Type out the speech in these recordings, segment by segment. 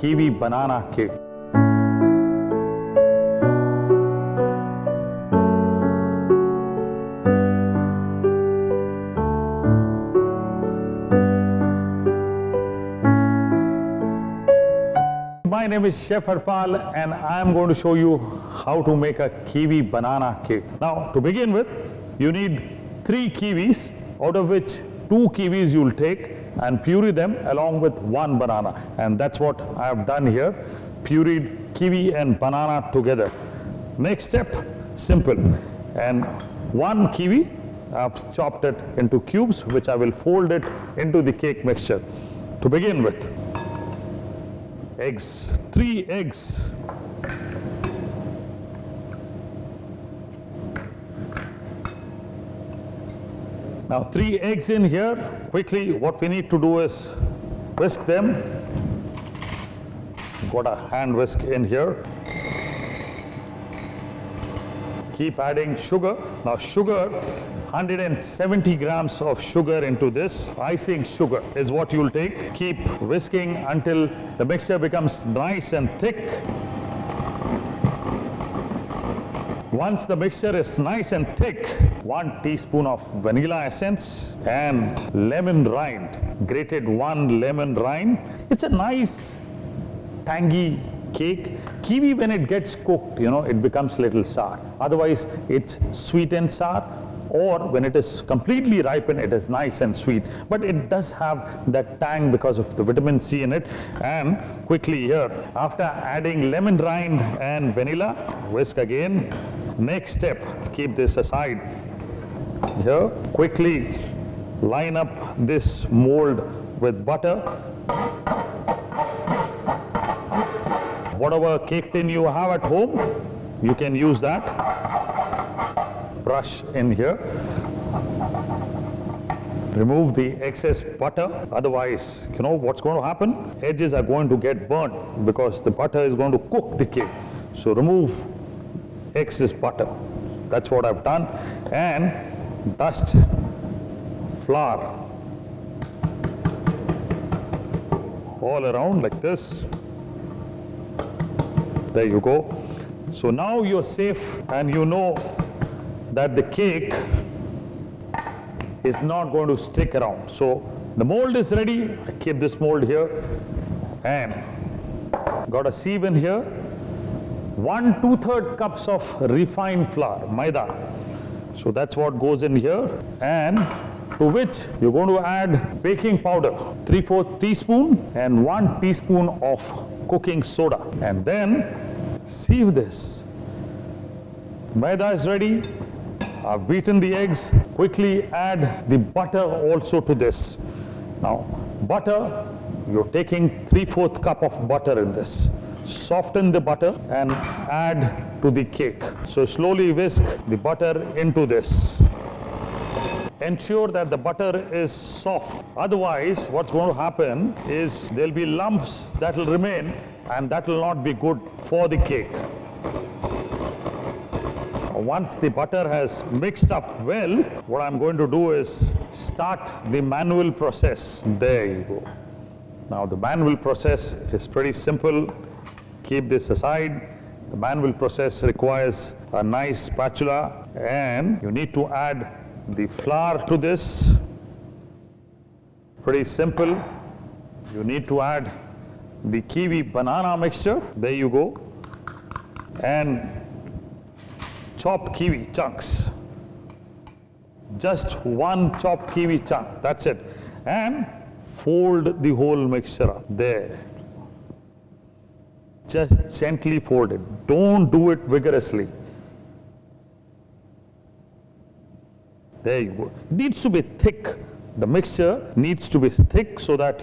kiwi banana cake. My name is Chef Harpal and I am going to show you how to make a kiwi banana cake. Now, to begin with, you need 3 kiwis, out of which 2 kiwis you will take and puree them along with 1 banana. And that's what I have done here, pureed kiwi and banana together. Next step, simple. And 1 kiwi, I have chopped it into cubes, which I will fold it into the cake mixture. To begin with, eggs, 3 eggs. Now 3 eggs in here. Quickly, what we need to do is whisk them. Got a hand whisk in here. Keep adding sugar. Now sugar, 170 grams of sugar into this. Icing sugar is what you'll take. Keep whisking until the mixture becomes nice and thick. Once the mixture is nice and thick, 1 teaspoon of vanilla essence and lemon rind. Grated 1 lemon rind. It's a nice tangy cake. Kiwi, when it gets cooked, it becomes a little sour. Otherwise, it's sweet and sour. Or when it is completely ripened, it is nice and sweet. But it does have that tang because of the vitamin C in it. And quickly here, after adding lemon rind and vanilla, whisk again. Next step, keep this aside. Here, quickly line up this mold with butter. Whatever cake tin you have at home, you can use that. Brush in here. Remove the excess butter. Otherwise, what's going to happen? Edges are going to get burnt because the butter is going to cook the cake. So remove excess butter. That's what I've done. And dust flour all around like this. There you go. So now you're safe and you know that the cake is not going to stick around. So the mold is ready. I keep this mold here and got a sieve in here. 1 2/3 cups of refined flour, maida. So that's what goes in here, and to which you're going to add baking powder, 3/4 teaspoon and 1 teaspoon of cooking soda. And then sieve this. Maida is ready. I've beaten the eggs. Quickly add the butter also to this. Now, butter, you're taking 3/4 cup of butter in this. Soften the butter and add to the cake. So slowly whisk the butter into this. Ensure that the butter is soft. Otherwise, what's going to happen is there'll be lumps that will remain and that will not be good for the cake. Once the butter has mixed up well, what I'm going to do is start the manual process. There you go. Now the manual process is pretty simple. Keep this aside. The manual process requires a nice spatula and you need to add the flour to this. Pretty simple. You need to add the kiwi banana mixture. There you go. And chopped kiwi chunks. Just 1 chopped kiwi chunk. That's it. And fold the whole mixture up. There. Just gently fold it. Don't do it vigorously. There you go. It needs to be thick. The mixture needs to be thick so that,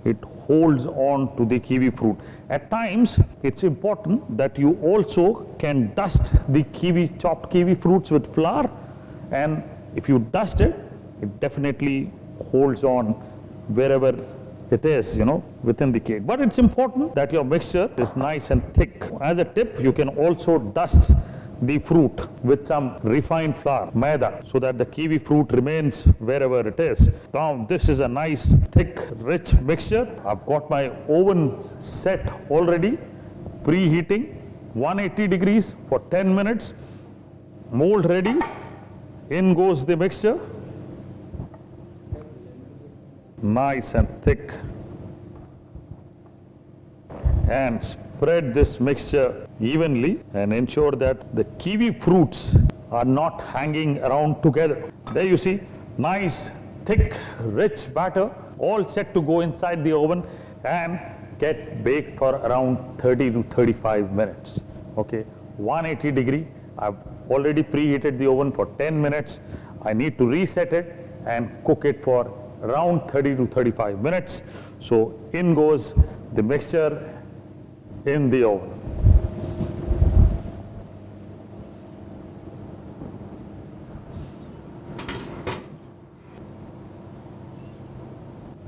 it holds on to the kiwi fruit. At times, it's important that you also can dust the chopped kiwi fruits with flour. And if you dust it, it definitely holds on wherever it is, within the cake. But it's important that your mixture is nice and thick. As a tip, you can also dust the fruit with some refined flour, maida, so that the kiwi fruit remains wherever it is. Now this is a nice, thick, rich mixture. I've got my oven set already, preheating, 180 degrees for 10 minutes. Mold ready. In goes the mixture. Nice and thick. And spread this mixture evenly and ensure that the kiwi fruits are not hanging around together. There you see, nice, thick, rich batter, all set to go inside the oven and get baked for around 30 to 35 minutes. Okay, 180 degree. I've already preheated the oven for 10 minutes. I need to reset it and cook it for around 30 to 35 minutes. So in goes the mixture in the oven.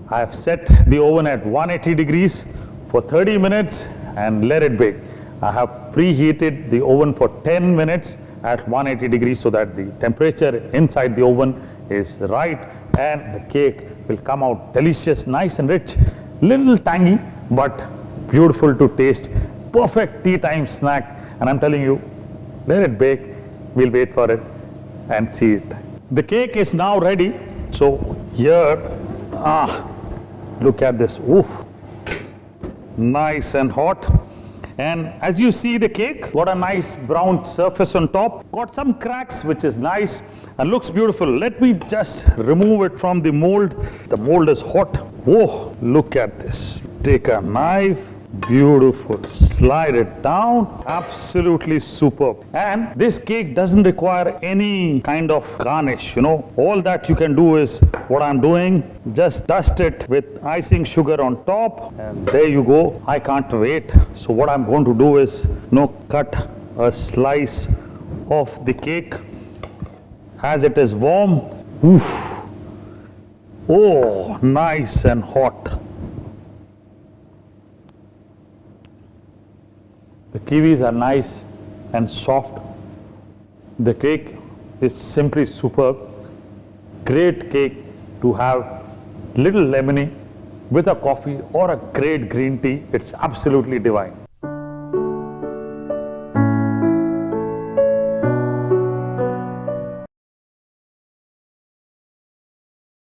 I have set the oven at 180 degrees for 30 minutes and let it bake. I have preheated the oven for 10 minutes at 180 degrees so that the temperature inside the oven is right and the cake will come out delicious, nice and rich, little tangy but beautiful to taste. Perfect tea time snack, and I'm telling you, let it bake. We'll wait for it and see it. The cake is now ready. So here, look at this. Oof, nice and hot. And as you see, the cake got a nice brown surface on top, got some cracks, which is nice and looks beautiful. Let me just remove it from the mold. The mold is hot. Oh, look at this. Take a knife, beautiful, slide it down, absolutely superb. And this cake doesn't require any kind of garnish, all that you can do is what I'm doing, just dust it with icing sugar on top, and there you go. I can't wait. So what I'm going to do is cut a slice of the cake as it is warm. Oof. Oh, nice and hot. The kiwis are nice and soft. The cake is simply superb. Great cake to have little lemony with a coffee or a great green tea. It's absolutely divine.